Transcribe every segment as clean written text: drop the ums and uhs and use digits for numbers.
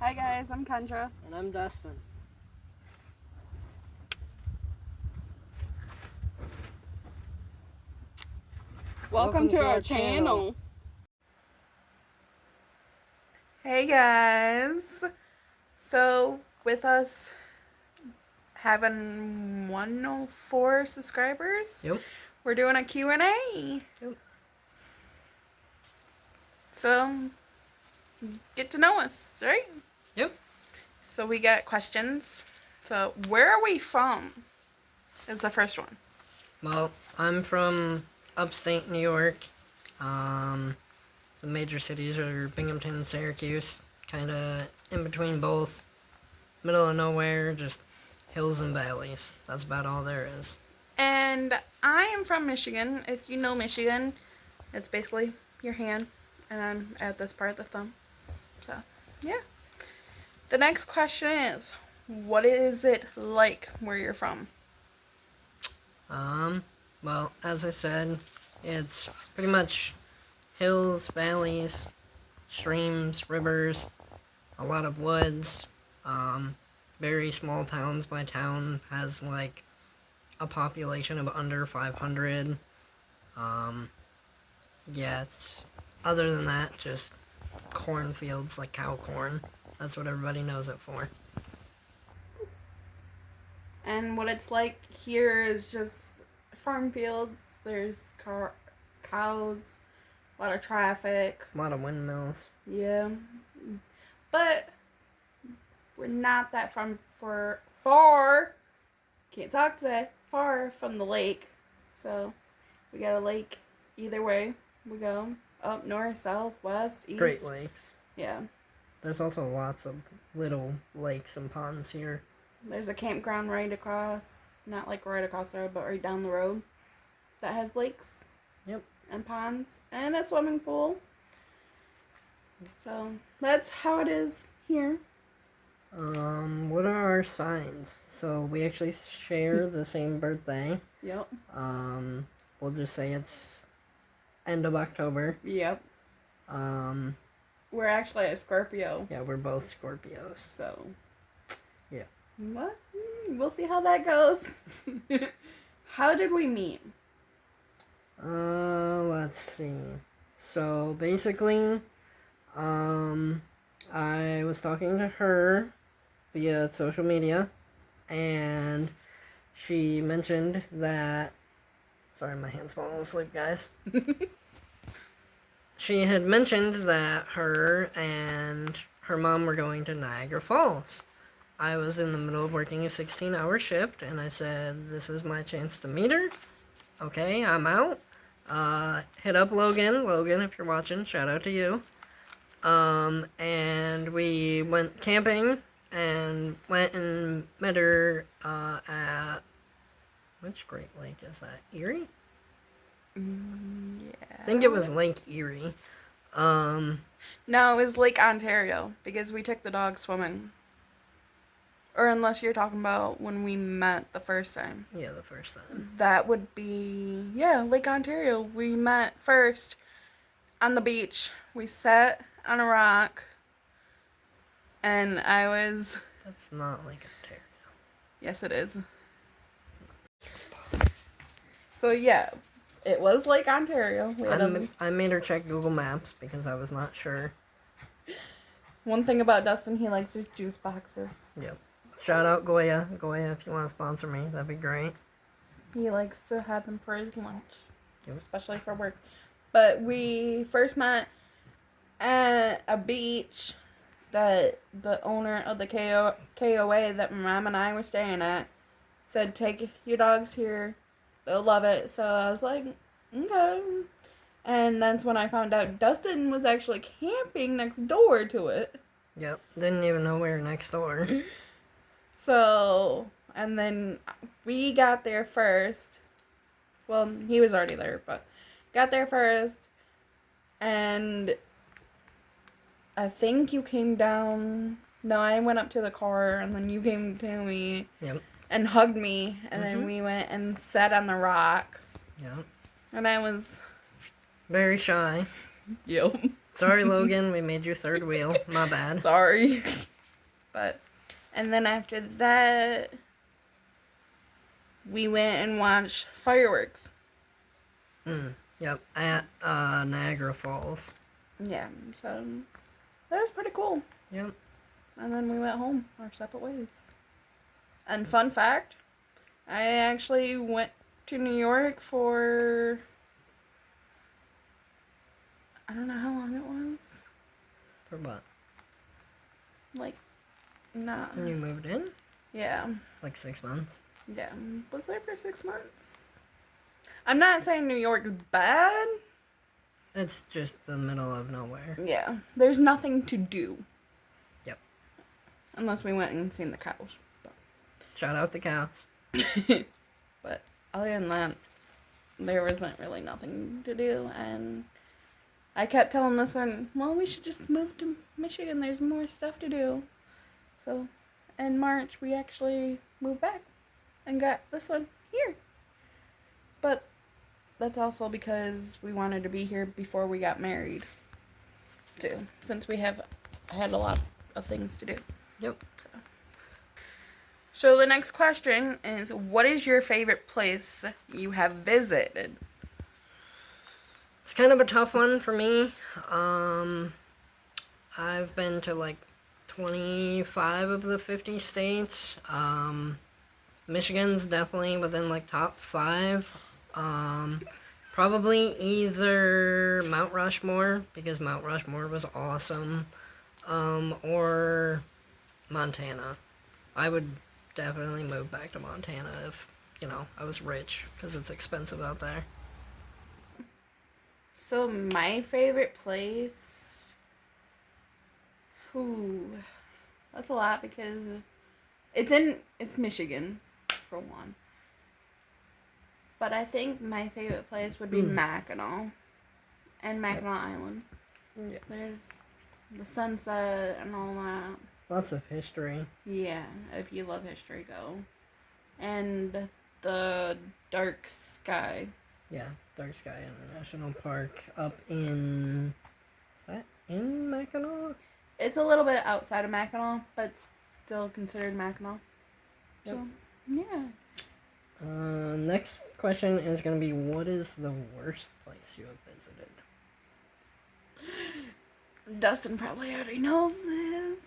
Hi guys, I'm Kendra. And I'm Dustin. Welcome to our channel. Hey guys. So with us having 104 subscribers, Yep. we're doing a Q&A. Yep. So get to know us, right? Yep. So we got questions. So where are we from? Is the first one. Well, I'm from upstate New York. The major cities are Binghamton and Syracuse. Kind of in between both. Middle of nowhere, just hills and valleys. That's about all there is. And I am from Michigan. If you know Michigan, it's basically your hand. And I'm at this part of the thumb. So, yeah. The next question is, what is it like where you're from? Well, as I said, it's pretty much hills, valleys, streams, rivers, a lot of woods, very small towns. My town has like a population of under 500. Yeah, it's other than that, just cornfields like cow corn. That's what everybody knows it for. And what it's like here is just farm fields. There's cows, a lot of traffic. A lot of windmills. Yeah. But we're not that far. Can't talk today. Far from the lake. So we got a lake either way we go. Up north, south, west, east. Great Lakes. Yeah. There's also lots of little lakes and ponds here. There's a campground right across, not like right across the road, but right down the road that has lakes. Yep. And ponds and a swimming pool. So that's how it is here. What are our signs? So we actually share the same birthday. Yep. We'll just say it's end of October. Yep. We're actually a Scorpio. Yeah, we're both Scorpios. So. Yeah. What? We'll see how that goes. How did we meet? Let's see. So basically, I was talking to her via social media, and she mentioned that. Sorry, my hand's falling asleep, guys. She had mentioned that her and her mom were going to Niagara Falls. I was in the middle of working a 16-hour shift, and I said, this is my chance to meet her. Okay, I'm out. Hit up Logan. Logan, if you're watching, shout out to you. And we went camping and went and met her at, which Great Lake is that? Erie? Yeah. I think it was Lake Erie. No, it was Lake Ontario because we took the dog swimming. Or unless you're talking about when we met the first time. Yeah, the first time. That would be, yeah, Lake Ontario. We met first on the beach. We sat on a rock. And I was... That's not Lake Ontario. Yes, it is. So, yeah, it was Lake Ontario. I made her check Google Maps because I was not sure. One thing about Dustin, he likes his juice boxes. Yep. Shout out Goya. Goya, if you want to sponsor me, that'd be great. He likes to have them for his lunch. Yep. Especially for work. But we first met at a beach that the owner of the KOA that my mom and I were staying at said, take your dogs here. They'll love it. So I was like, okay. And that's when I found out Dustin was actually camping next door to it. Yep. Didn't even know we were next door. So, and then we got there first. Well, he was already there, but got there first. And I think you came down. No, I went up to the car, and then you came to me. Yep. And hugged me, and then we went and sat on the rock. Yep. And I was... Very shy. Yep. Sorry, Logan, we made you third wheel. My bad. Sorry. But, and then after that, we went and watched fireworks. Yep, at Niagara Falls. Yeah, so that was pretty cool. Yep. And then we went home our separate ways. And fun fact, I actually went to New York for, I don't know how long it was. For what? Like, not. When you moved in? Yeah. Like 6 months? Yeah. Was there for 6 months? I'm not saying New York's bad. It's just the middle of nowhere. Yeah. There's nothing to do. Yep. Unless we went and seen the cows. Shout out the cows. But other than that, there wasn't really nothing to do. And I kept telling this one, well, we should just move to Michigan. There's more stuff to do. So in March, we actually moved back and got this one here. But that's also because we wanted to be here before we got married, too. Since we have had a lot of things to do. Yep. So the next question is, what is your favorite place you have visited? It's kind of a tough one for me. I've been to like 25 of the 50 states. Michigan's definitely within like top 5. Probably either Mount Rushmore, because Mount Rushmore was awesome, or Montana. I would definitely move back to Montana if, I was rich, because it's expensive out there. So my favorite place, that's a lot because it's Michigan, for one. But I think my favorite place would be Mackinac and Mackinac Island. Yeah. There's the sunset and all that. Lots of history. Yeah, if you love history, go. And the dark sky. Yeah, Dark Sky International Park up in... Is that in Mackinac? It's a little bit outside of Mackinac, but still considered Mackinac. Yep. So, yeah. Next question is going to be, what is the worst place you have visited? Dustin probably already knows this.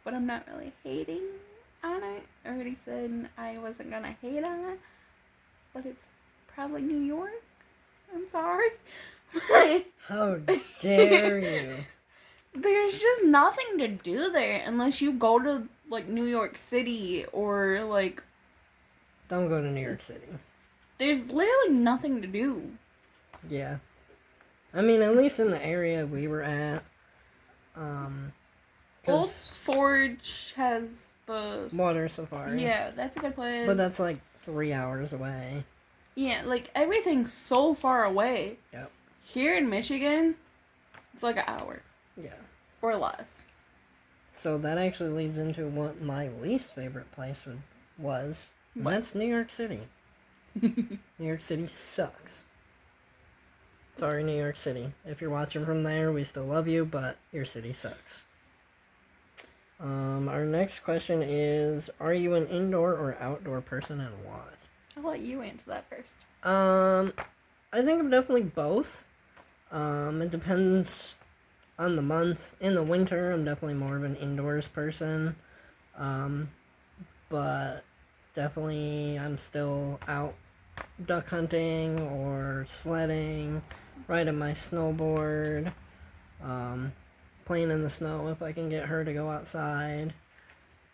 But I'm not really hating on it. I already said I wasn't going to hate on it. But it's probably New York. I'm sorry. How dare you? There's just nothing to do there unless you go to, like, New York City or, like... Don't go to New York City. There's literally nothing to do. Yeah. I mean, at least in the area we were at. Old Forge has the... Water Safari. Yeah, that's a good place. But that's like 3 hours away. Yeah, like, everything's so far away. Yep. Here in Michigan, it's like an hour. Yeah. Or less. So that actually leads into what my least favorite place was. And that's New York City. New York City sucks. Sorry, New York City. If you're watching from there, we still love you, but your city sucks. Our next question is, are you an indoor or outdoor person and why? I'll let you answer that first. I think I'm definitely both. It depends on the month. In the winter, I'm definitely more of an indoors person. But definitely I'm still out duck hunting or sledding, riding my snowboard, playing in the snow if I can get her to go outside.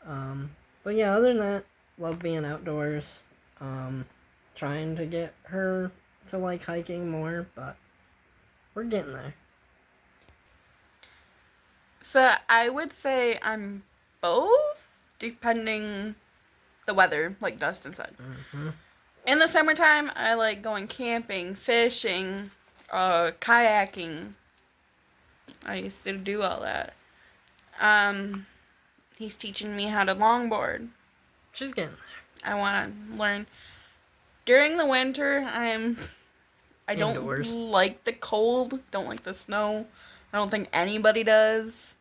But yeah, other than that, love being outdoors. Trying to get her to like hiking more, but we're getting there. So I would say I'm both, depending the weather, like Dustin said. Mm-hmm. In the summertime, I like going camping, fishing, kayaking. I used to do all that. He's teaching me how to longboard. She's getting there. I want to learn. During the winter, I'm I don't Indoors. like the cold. Don't like the snow. I don't think anybody does.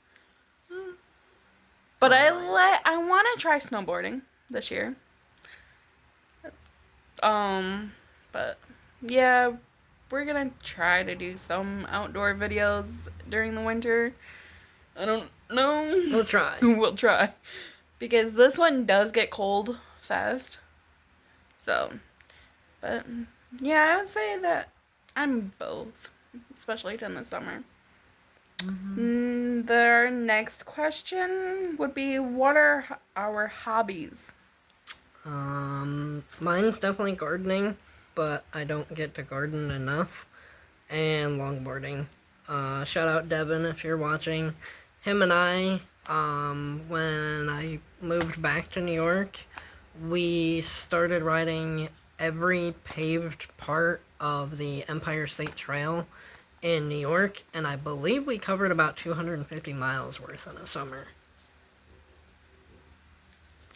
But I want to try snowboarding this year. But yeah, we're gonna try to do some outdoor videos during the winter. I don't know. We'll try. We'll try. Because this one does get cold fast. So, but yeah, I would say that I'm both, especially in the summer. The next question would be, what are our hobbies? Mine's definitely gardening, but I don't get to garden enough. And longboarding. Shout out Devin if you're watching. Him and I, when I moved back to New York, we started riding every paved part of the Empire State Trail in New York, and I believe we covered about 250 miles worth in a summer.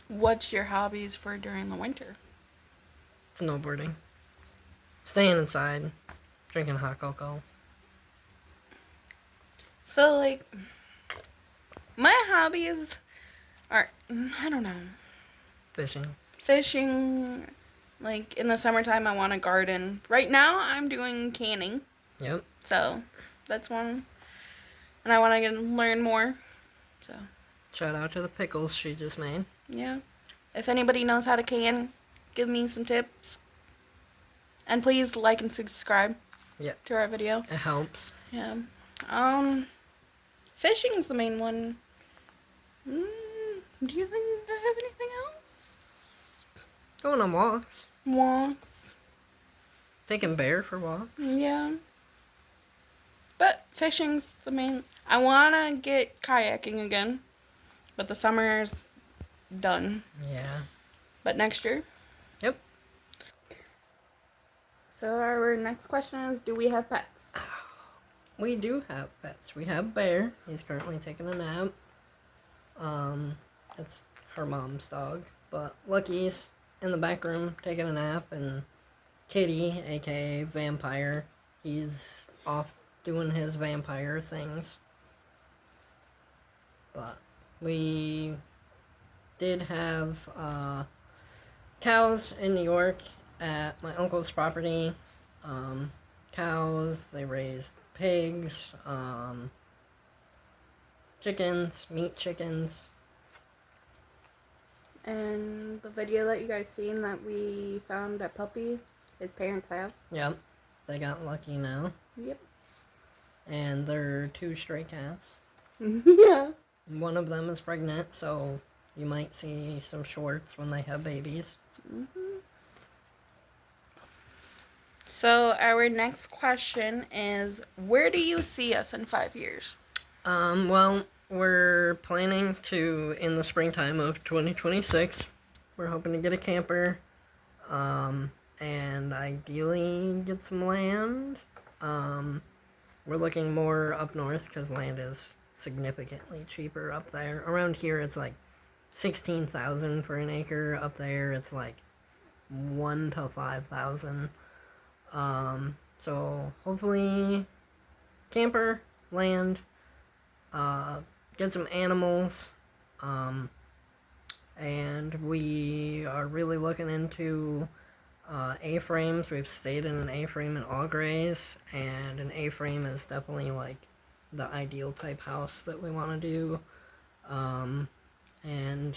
What's your hobbies for during the winter? Snowboarding. Staying inside. Drinking hot cocoa. So, like, my hobbies are, I don't know, Fishing. fishing. Like, in the summertime, I want to garden. Right now, I'm doing canning. Yep. So, that's one. And I want to learn more. So, Shout out to the pickles she just made. yeah. If anybody knows how to can, give me some tips. And please like and subscribe to our video. It helps. Yeah. Fishing's the main one. Do you think I have anything else? Going on walks. Walks. Taking Bear for walks. Yeah. But fishing's the main. I want to get kayaking again. But the summer's done. Yeah. But next year. Yep. So our next question is, do we have pets? We do have pets. We have Bear. He's currently taking a nap. It's her mom's dog. But Lucky's in the back room taking a nap, and Kitty, aka Vampire, he's off doing his vampire things. But we did have cows in New York at my uncle's property. Cows, they raised pigs, chickens, meat chickens. And the video that you guys seen that we found a puppy, his parents have. Yep, they got lucky now. Yep. And they're 2 stray cats. Yeah. One of them is pregnant, so you might see some shorts when they have babies. So our next question is, where do you see us in 5 years? Well, we're planning to, in the springtime of 2026, we're hoping to get a camper, and ideally get some land. We're looking more up north because land is significantly cheaper up there. Around here, it's like 16,000 for an acre. Up there, it's like 1 to 5,000. So hopefully, camper, land, get some animals, and we are really looking into A-frames. We've stayed in an A-frame in Augrays, and an A-frame is definitely like the ideal type house that we want to do, and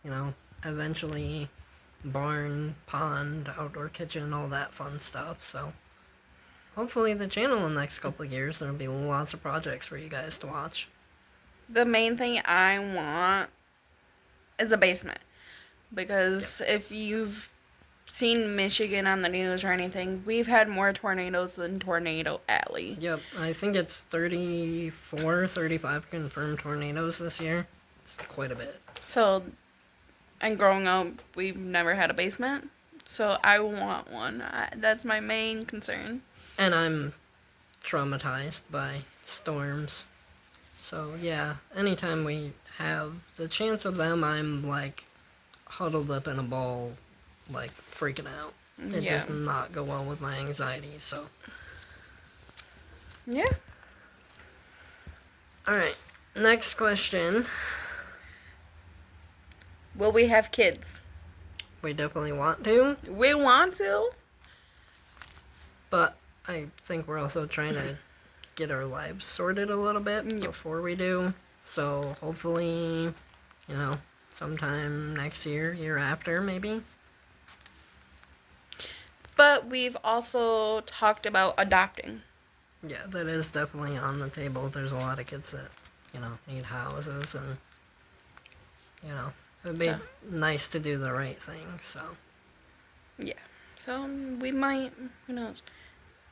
you know, eventually barn, pond, outdoor kitchen, all that fun stuff. So hopefully the channel in the next couple of years, there'll be lots of projects for you guys to watch. The main thing I want is a basement. Because if you've seen Michigan on the news or anything, we've had more tornadoes than Tornado Alley. Yep, I think it's 34, 35 confirmed tornadoes this year. It's quite a bit. So, and growing up, we've never had a basement. So I want one. That's my main concern. And I'm traumatized by storms. So yeah, anytime we have the chance of them, I'm like huddled up in a ball, like freaking out. It Yeah. does not go well with my anxiety, so. Yeah. Alright, next question. Will we have kids? We definitely want to, We want to. but I think we're also trying to get our lives sorted a little bit Yep. before we do. So hopefully, sometime next year after, maybe. But we've also talked about adopting. Yeah, that is definitely on the table. There's a lot of kids that, need houses, and, it would be So. nice to do the right thing, so. Yeah. So we might, who knows.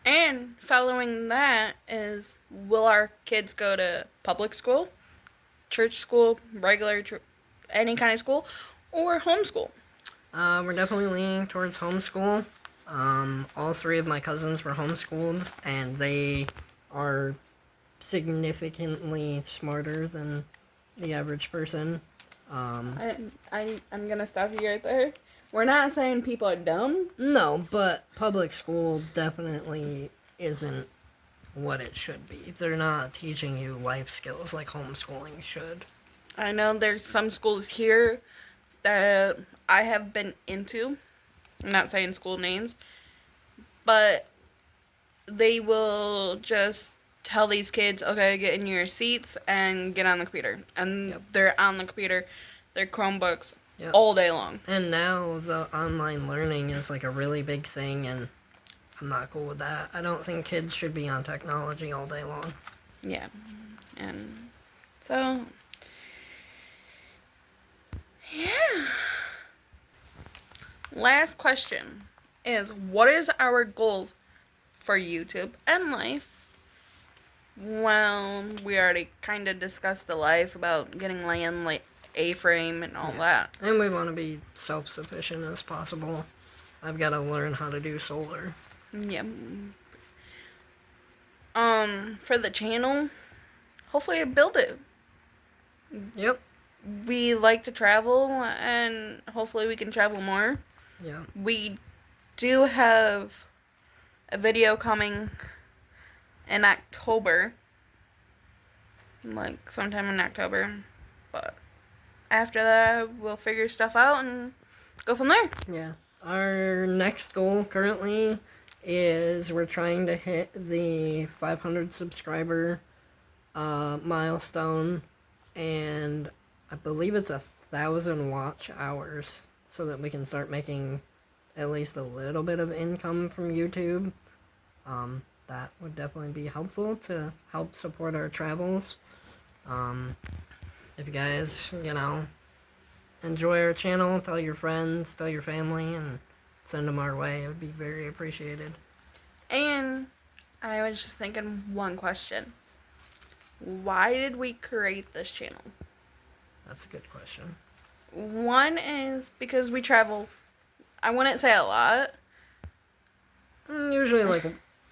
And following that is, will our kids go to public school, church school, regular, any kind of school, or homeschool? We're definitely leaning towards homeschool. All three of my cousins were homeschooled, and they are significantly smarter than the average person. I'm gonna stop you right there. We're not saying people are dumb. No, but public school definitely isn't what it should be. They're not teaching you life skills like homeschooling should. I know there's some schools here that I have been into. I'm not saying school names, but they will just tell these kids, okay, get in your seats and get on the computer. And Yep. they're on the computer, their Chromebooks, Yep. all day long. And now the online learning is like a really big thing, and I'm not cool with that. I don't think kids should be on technology all day long. Yeah. And so, yeah. Last question is, what is our goals for YouTube and life? Well, we already kind of discussed the life about getting land, like A-frame and all that. And we want to be self-sufficient as possible. I've got to learn how to do solar. Yeah. For the channel, hopefully to build it. Yep. We like to travel, and hopefully we can travel more. Yeah. We do have a video coming in October, like sometime in October, but after that we'll figure stuff out and go from there. Yeah. Our next goal currently is we're trying to hit the 500 subscriber milestone, and I believe it's 1,000 watch hours, so that we can start making at least a little bit of income from YouTube. That would definitely be helpful to help support our travels. If you guys, enjoy our channel, tell your friends, tell your family, and send them our way. It would be very appreciated. And I was just thinking one question. Why did we create this channel? That's a good question. One is because we travel, I wouldn't say a lot. Usually like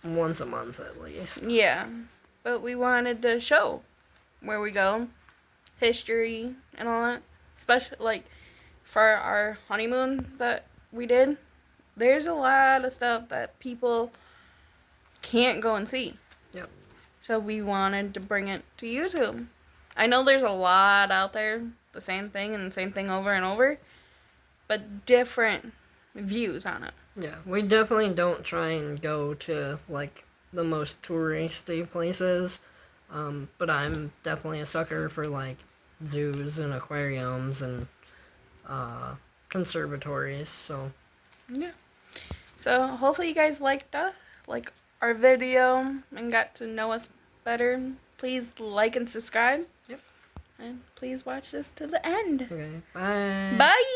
once a month at least. Yeah, but we wanted to show where we go, history and all that. Especially like for our honeymoon that we did, there's a lot of stuff that people can't go and see. Yep. So we wanted to bring it to YouTube. I know there's a lot out there, the same thing and the same thing over and over, but different views on it. Yeah, we definitely don't try and go to like the most touristy places, but I'm definitely a sucker for like zoos and aquariums and conservatories. So yeah. So hopefully you guys liked us, like our video, and got to know us better. Please like and subscribe. Yep. And please watch us to the end. Okay. Bye. Bye.